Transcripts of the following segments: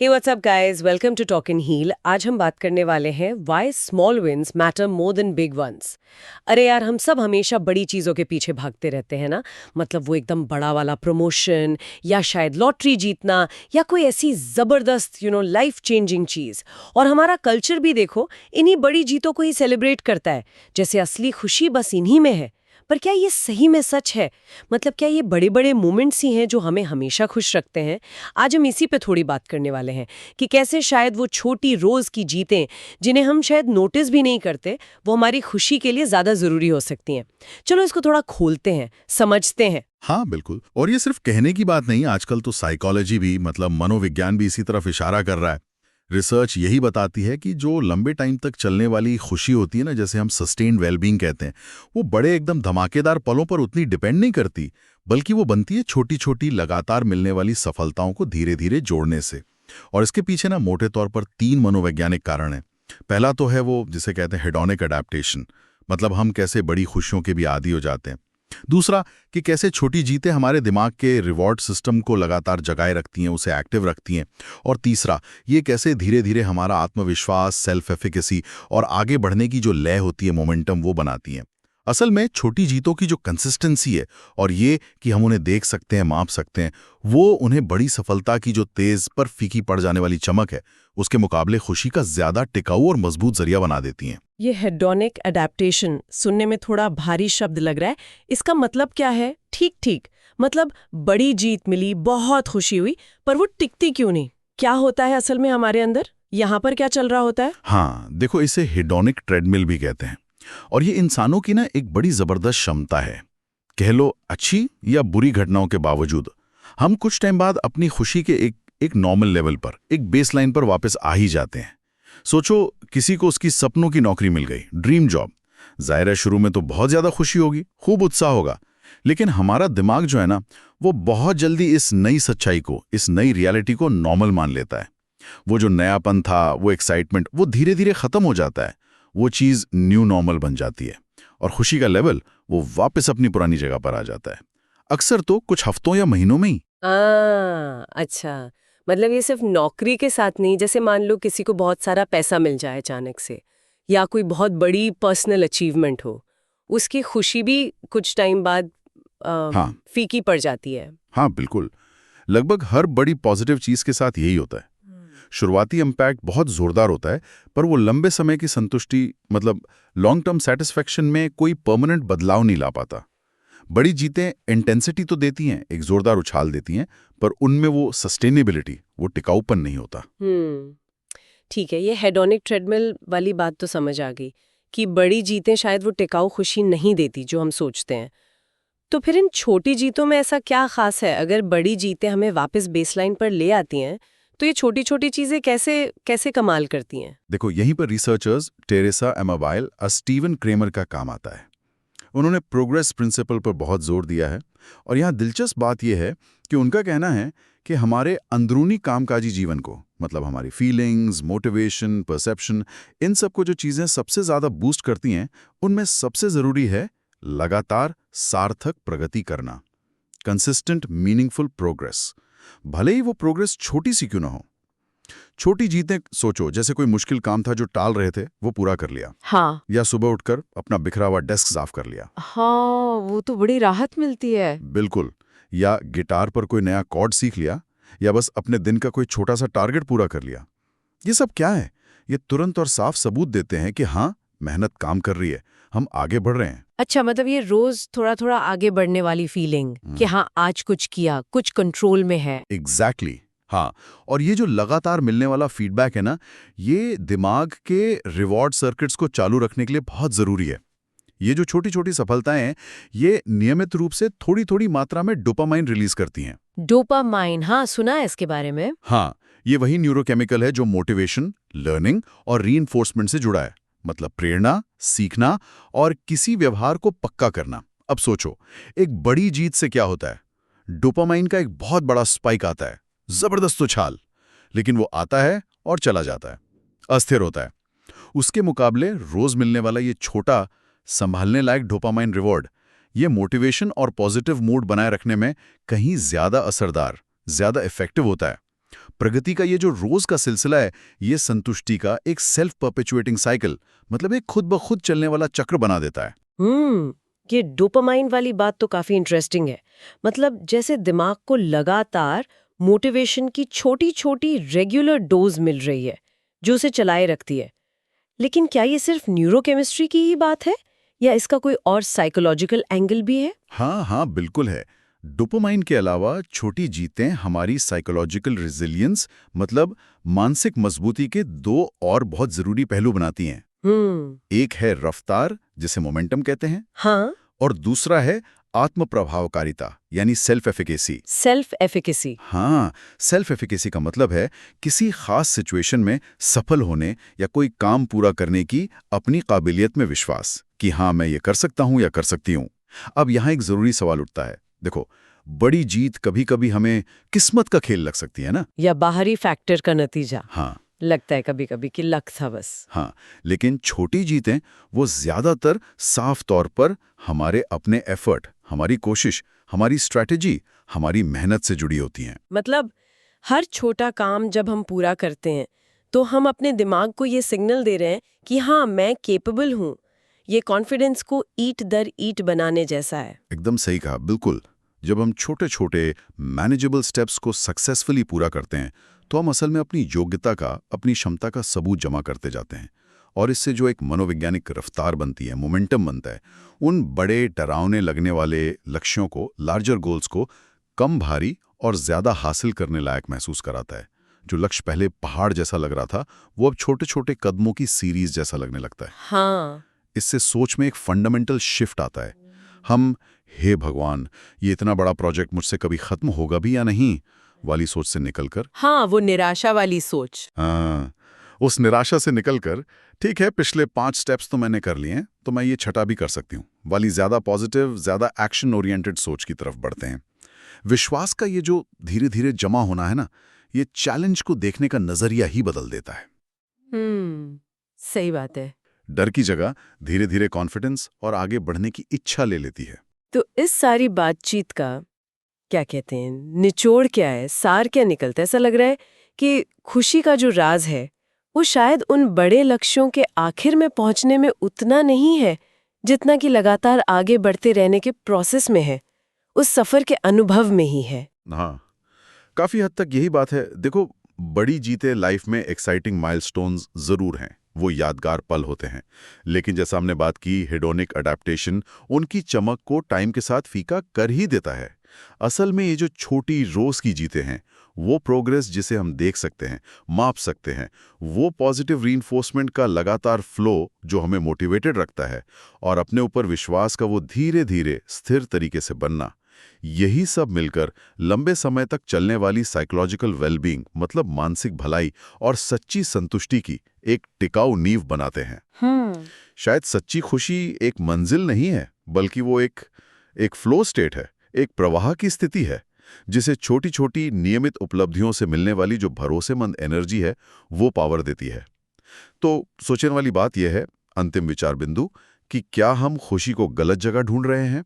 Hey what's up guys, welcome to talk and heal. आज हम बात करने वाले हैं why small wins matter more than big ones. अरे यार, हम सब हमेशा बड़ी चीज़ों के पीछे भागते रहते हैं ना। मतलब वो एकदम बड़ा वाला प्रमोशन या शायद लॉटरी जीतना या कोई ऐसी ज़बरदस्त लाइफ चेंजिंग चीज़। और हमारा कल्चर भी देखो इन्हीं बड़ी जीतों को ही सेलिब्रेट करता है, जैसे असली खुशी बस इन्हीं में है। पर क्या ये सही में सच है? मतलब क्या ये बड़े बड़े मोमेंट्स ही हैं जो हमें हमेशा खुश रखते हैं? आज हम इसी पे थोड़ी बात करने वाले हैं कि कैसे शायद वो छोटी रोज की जीतें जिन्हें हम शायद नोटिस भी नहीं करते, वो हमारी खुशी के लिए ज्यादा जरूरी हो सकती हैं। चलो इसको थोड़ा खोलते हैं, समझते हैं। हाँ बिल्कुल। और ये सिर्फ कहने की बात नहीं, आजकल तो साइकोलॉजी भी मतलब मनोविज्ञान भी इसी तरफ इशारा कर रहा है। रिसर्च यही बताती है कि जो लंबे टाइम तक चलने वाली खुशी होती है ना, जैसे हम सस्टेन्ड वेलबींग कहते हैं, वो बड़े एकदम धमाकेदार पलों पर उतनी डिपेंड नहीं करती, बल्कि वो बनती है छोटी छोटी लगातार मिलने वाली सफलताओं को धीरे धीरे जोड़ने से। और इसके पीछे ना मोटे तौर पर 3 मनोवैज्ञानिक कारण हैं। पहला तो है वो जिसे कहते हैं हेडोनिक अडेप्टेशन, मतलब हम कैसे बड़ी खुशियों के भी आदी हो जाते हैं। दूसरा कि कैसे छोटी जीतें हमारे दिमाग के रिवॉर्ड सिस्टम को लगातार जगाए रखती हैं, उसे एक्टिव रखती हैं। और तीसरा ये कैसे धीरे धीरे हमारा आत्मविश्वास, सेल्फ एफिकेसी और आगे बढ़ने की जो लय होती है, मोमेंटम, वो बनाती हैं। असल में छोटी जीतों की जो कंसिस्टेंसी है और ये कि हम उन्हें देख सकते हैं, माप सकते हैं, वो उन्हें बड़ी सफलता की जो तेज पर फीकी पड़ जाने वाली चमक है, उसके मुकाबले खुशी का ज्यादा टिकाऊ और मजबूत जरिया बना देती हैं। ये हेडोनिक अडेप्टेशन सुनने में थोड़ा भारी शब्द लग रहा है। इसका मतलब क्या है? ठीक ठीक, मतलब बड़ी जीत मिली, बहुत खुशी हुई, पर वो टिकती क्यों नहीं? क्या होता है असल में हमारे अंदर? यहाँ पर क्या चल रहा होता है? हाँ देखो, इसे हेडोनिक ट्रेडमिल भी कहते हैं। और ये इंसानों की ना एक बड़ी जबरदस्त क्षमता है। कह लो अच्छी या बुरी घटनाओं के बावजूद हम कुछ टाइम बाद अपनी खुशी के एक नॉर्मल लेवल पर, एक बेसलाइन पर वापस आ ही जाते हैं। सोचो किसी को उसकी सपनों की नौकरी मिल गई, ड्रीम जॉब। जाहिर है शुरू में तो बहुत ज्यादा खुशी होगी, खूब उत्साह होगा, लेकिन हमारा दिमाग जो है ना, वो बहुत जल्दी इस नई सच्चाई को, इस नई रियलिटी को नॉर्मल मान लेता है। वो जो नयापन था, वो एक्साइटमेंट, वो धीरे धीरे खत्म हो जाता है। वो चीज न्यू नॉर्मल बन जाती है और खुशी का लेवल वो वापस अपनी पुरानी जगह पर आ जाता है, अक्सर तो कुछ हफ्तों या महीनों में ही। अच्छा, मतलब ये सिर्फ नौकरी के साथ नहीं, जैसे मान लो किसी को बहुत सारा पैसा मिल जाए अचानक से, या कोई बहुत बड़ी पर्सनल अचीवमेंट हो, उसकी खुशी भी कुछ टाइम बाद हाँ फीकी पड़ जाती है। हाँ बिल्कुल। लगभग हर बड़ी पॉजिटिव चीज के साथ यही होता है। शुरुआती इम्पैक्ट बहुत जोरदार होता है, पर वो लंबे समय की संतुष्टि, मतलब लॉन्ग टर्म सेटिस्फैक्शन में कोई परमानेंट बदलाव नहीं ला पाता। बड़ी जीतें इंटेंसिटी तो देती हैं, एक जोरदार उछाल देती हैं, पर उनमें वो सस्टेनेबिलिटी, वो टिकाऊपन नहीं होता। ठीक है, ये हेडोनिक ट्रेडमिल वाली बात तो समझ आ गई कि बड़ी जीतें शायद वो टिकाऊ खुशी नहीं देती जो हम सोचते हैं। तो फिर इन छोटी जीतों में ऐसा क्या खास है? अगर बड़ी जीतें हमें वापस बेसलाइन पर ले आती हैं, तो ये छोटी छोटी चीजें कैसे कैसे कमाल करती हैं? देखो, यहीं पर रिसर्चर्स टेरेसा एमाबाइल और स्टीवन क्रेमर का काम आता है। उन्होंने प्रोग्रेस प्रिंसिपल पर बहुत जोर दिया है। और यहाँ दिलचस्प बात यह है कि उनका कहना है कि हमारे अंदरूनी कामकाजी जीवन को, मतलब हमारी फीलिंग्स, मोटिवेशन, परसेप्शन, इन सब को जो चीज़ें सबसे ज़्यादा बूस्ट करती हैं, उनमें सबसे ज़रूरी है लगातार सार्थक प्रगति करना, कंसिस्टेंट मीनिंगफुल प्रोग्रेस। भले ही वो प्रोग्रेस छोटी सी क्यों ना हो। छोटी जीतें सोचो, जैसे कोई मुश्किल काम था जो टाल रहे थे, वो पूरा कर लिया। हाँ या सुबह उठकर अपना बिखरा हुआ डेस्क साफ कर लिया। हाँ, वो तो बड़ी राहत मिलती है। बिल्कुल। या गिटार पर कोई नया कॉर्ड सीख लिया, या बस अपने दिन का कोई छोटा सा टारगेट पूरा कर लिया। ये सब क्या है? ये तुरंत और साफ सबूत देते हैं कि हाँ, मेहनत काम कर रही है, हम आगे बढ़ रहे हैं। अच्छा, मतलब ये रोज थोड़ा थोड़ा आगे बढ़ने वाली फीलिंग कि हाँ, आज कुछ किया, कुछ कंट्रोल में है। एग्जैक्टली हाँ। और ये जो लगातार मिलने वाला फीडबैक है ना, ये दिमाग के रिवॉर्ड सर्किट्स को चालू रखने के लिए बहुत जरूरी है। ये जो छोटी छोटी सफलताएं हैं, ये नियमित रूप से थोड़ी थोड़ी मात्रा में डोपामाइन रिलीज करती हैं। डोपामाइन, हाँ सुना है इसके बारे में। हाँ, ये वही न्यूरोकेमिकल है जो मोटिवेशन, लर्निंग और रीइंफोर्समेंट से जुड़ा है, मतलब प्रेरणा, सीखना और किसी व्यवहार को पक्का करना। अब सोचो, एक बड़ी जीत से क्या होता है? डोपामाइन का एक बहुत बड़ा स्पाइक आता है, जबरदस्त उछाल। लेकिन वो आता है और चला जाता है, अस्थिर होता है। उसके मुकाबले रोज मिलने वाला ये छोटा, संभालने लायक डोपामाइन रिवॉर्ड, ये मोटिवेशन और पॉजिटिव मूड बनाए रखने में कहीं ज्यादा असरदार, ज्यादा इफेक्टिव होता है। प्रगति का ये जो रोज का सिलसिला है, ये संतुष्टि का एक सेल्फ परपेचुएटिंग साइकिल, मतलब एक खुद ब खुद चलने वाला चक्र बना देता है। ये डोपामाइन वाली बात तो काफी इंटरेस्टिंग है। मतलब जैसे दिमाग को लगातार मोटिवेशन की छोटी छोटी रेगुलर डोज मिल रही है जो उसे चलाए रखती है। लेकिन क्या ये सिर्फ न्यूरोकेमिस्ट्री की ही बात है या इसका कोई और साइकोलॉजिकल एंगल भी है? हाँ हाँ, बिल्कुल है। डोपामाइन के अलावा छोटी जीतें हमारी साइकोलॉजिकल रेजिलियंस, मतलब मानसिक मजबूती के दो और बहुत जरूरी पहलू बनाती हैं। एक है रफ्तार, जिसे मोमेंटम कहते हैं, हाँ, और दूसरा है आत्म प्रभावकारिता, यानी सेल्फ एफिकेसी। Self efficacy. हाँ, सेल्फ एफिकेसी का मतलब है किसी खास सिचुएशन में सफल होने या कोई काम पूरा करने की अपनी काबिलियत में विश्वास कि हाँ, मैं ये कर सकता हूँ या कर सकती हूँ। अब यहाँ एक जरूरी सवाल उठता है। देखो, बड़ी जीत कभी कभी हमें किस्मत का खेल लग सकती है ना, या बाहरी फैक्टर का नतीजा। हाँ लगता है कभी कभी कि लक था बस। हाँ, लेकिन छोटी जीतें वो ज्यादातर साफ तौर पर हमारे अपने एफर्ट, हमारी कोशिश, हमारी स्ट्रैटेजी, हमारी मेहनत से जुड़ी होती हैं। मतलब हर छोटा काम जब हम पूरा करते हैं तो हम अपने दिमाग को ये सिग्नल दे रहे हैं कि हाँ, मैं केपेबल हूँ। ये कॉन्फिडेंस को ईंट दर ईंट बनाने जैसा है। एकदम सही कहा, बिल्कुल। जब हम छोटे छोटे मैनेजेबल स्टेप्स को सक्सेसफुली पूरा करते हैं तो हम असल में अपनी योग्यता का, अपनी क्षमता का सबूत जमा करते जाते हैं। और इससे जो एक मनोवैज्ञानिक रफ्तार बनती है, मोमेंटम बनता है, उन बड़े डरावने लगने वाले लक्ष्यों को, लार्जर गोल्स को कम भारी और ज्यादा हासिल करने लायक महसूस कराता है। जो लक्ष्य पहले पहाड़ जैसा लग रहा था, वो अब छोटे छोटे कदमों की सीरीज जैसा लगने लगता है। हाँ, इससे सोच में एक फंडामेंटल शिफ्ट आता है। हम, हे भगवान, ये इतना बड़ा प्रोजेक्ट मुझसे कभी खत्म होगा भी या नहीं वाली सोच से निकलकर, हाँ, वो निराशा वाली सोच। हाँ, उस निराशा से निकलकर, ठीक है पिछले 5 स्टेप्स तो मैंने कर लिए हैं, तो मैं ये छठा भी कर सकती हूँ वाली ज्यादा पॉजिटिव, ज्यादा एक्शन ओरिएंटेड सोच की तरफ बढ़ते हैं। विश्वास का ये जो धीरे धीरे जमा होना है ना, ये चैलेंज को देखने का नजरिया ही बदल देता है। सही बात है। डर की जगह धीरे धीरे कॉन्फिडेंस और आगे बढ़ने की इच्छा ले लेती है। तो इस सारी बातचीत का क्या कहते हैं, निचोड़ क्या है, सार क्या निकलता है? ऐसा लग रहा है कि खुशी का जो राज है वो शायद उन बड़े लक्ष्यों के आखिर में पहुंचने में उतना नहीं है जितना कि लगातार आगे बढ़ते रहने के प्रोसेस में है, उस सफर के अनुभव में ही है। हाँ, काफी हद तक यही बात है। देखो, बड़ी जीतें लाइफ में एक्साइटिंग माइलस्टोन्स जरूर हैं, वो यादगार पल होते हैं, लेकिन जैसा हमने बात की, हेडोनिक अडेप्टेशन उनकी चमक को टाइम के साथ फीका कर ही देता है। असल में ये जो छोटी रोज की जीतें हैं, वो प्रोग्रेस जिसे हम देख सकते हैं, माप सकते हैं, वो पॉजिटिव रीइंफोर्समेंट का लगातार फ्लो जो हमें मोटिवेटेड रखता है, और अपने ऊपर विश्वास का वो धीरे धीरे स्थिर तरीके से बनना, यही सब मिलकर लंबे समय तक चलने वाली साइकोलॉजिकल वेलबींग, मतलब मानसिक भलाई और सच्ची संतुष्टि की एक टिकाऊ नींव बनाते हैं। शायद सच्ची खुशी एक मंजिल नहीं है, बल्कि वो एक फ्लो स्टेट है, एक प्रवाह की स्थिति है, जिसे छोटी छोटी नियमित उपलब्धियों से मिलने वाली जो भरोसेमंद एनर्जी है, वो पावर देती है। तो सोचने वाली बात यह है, अंतिम विचार बिंदु, कि क्या हम खुशी को गलत जगह ढूंढ रहे हैं?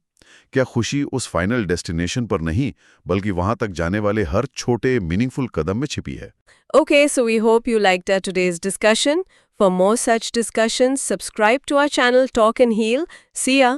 क्या खुशी उस फाइनल डेस्टिनेशन पर नहीं, बल्कि वहां तक जाने वाले हर छोटे मीनिंगफुल कदम में छिपी है? Okay, so we hope you liked our today's discussion. For more such discussions, subscribe to our channel Talk and Heal. See ya!